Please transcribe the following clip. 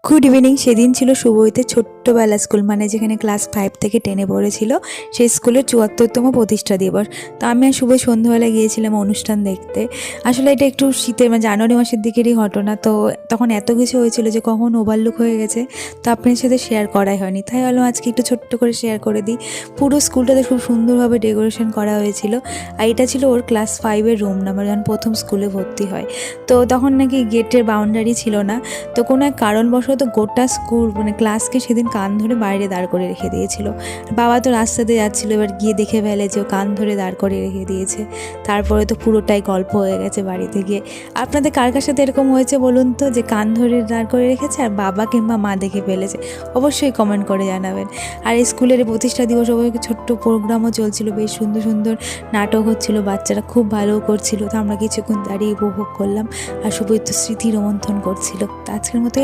Good evening. সেদিন ছিল শুভইতে ছোট্টবেলা স্কুল, মানে যেখানে ক্লাস 5 থেকে 10-এ পড়েছিল, সেই স্কুলের 74তম প্রতিষ্ঠা দিবস। তো আমি আর শুভ সন্ধ্যাবেলা গিয়েছিলাম অনুষ্ঠান দেখতে। আসলে এটা একটু শীতের মানে জানুয়ারি মাসের দিকেরই ঘটনা। তো তখন এত কিছু হয়েছিল যে কখন ওভারলুক হয়ে গেছে, তো আপনার সাথে শেয়ার করাই হয়নি। তাই ভাবলাম আজকে একটু ছোট্ট করে শেয়ার করে দিই। পুরো স্কুলটাতে খুব সুন্দরভাবে ডেকোরেশন করা হয়েছিল। আর এটা ছিল ওর ক্লাস 5-এর রুম নাম্বার, যখন প্রথম স্কুলে ভর্তি হয়। তো তখন নাকি গেটের বাউন্ডারি ছিল না, তো কোনো এক কারণবশত গোটা স্কুল মানে ক্লাসকে সেদিন কান ধরে বাইরে দাঁড় করে রেখে দিয়েছিল। বাবা তো রাস্তাতে যাচ্ছিল, এবার গিয়ে দেখে ফেলে যে ও কান ধরে দাঁড় করে রেখে দিয়েছে। তারপরে তো পুরোটাই গল্প হয়ে গেছে বাড়িতে গিয়ে। আপনাদের কার কার সাথে এরকম হয়েছে বলুন তো, যে কান ধরে দাঁড় করে রেখেছে আর বাবা কিংবা মা দেখে ফেলেছে? অবশ্যই কমেন্ট করে জানাবেন। আর এই স্কুলের প্রতিষ্ঠা দিবস অবশ্যই ছোট্ট প্রোগ্রামও চলছিল, বেশ সুন্দর সুন্দর নাটক হচ্ছিল, বাচ্চারা খুব ভালো করছিল। তো আমরা কিছুক্ষণ দাঁড়িয়ে উপভোগ করলাম, আর শুভই তো স্মৃতি রোমন্থন করছিল। তো আজকের মতো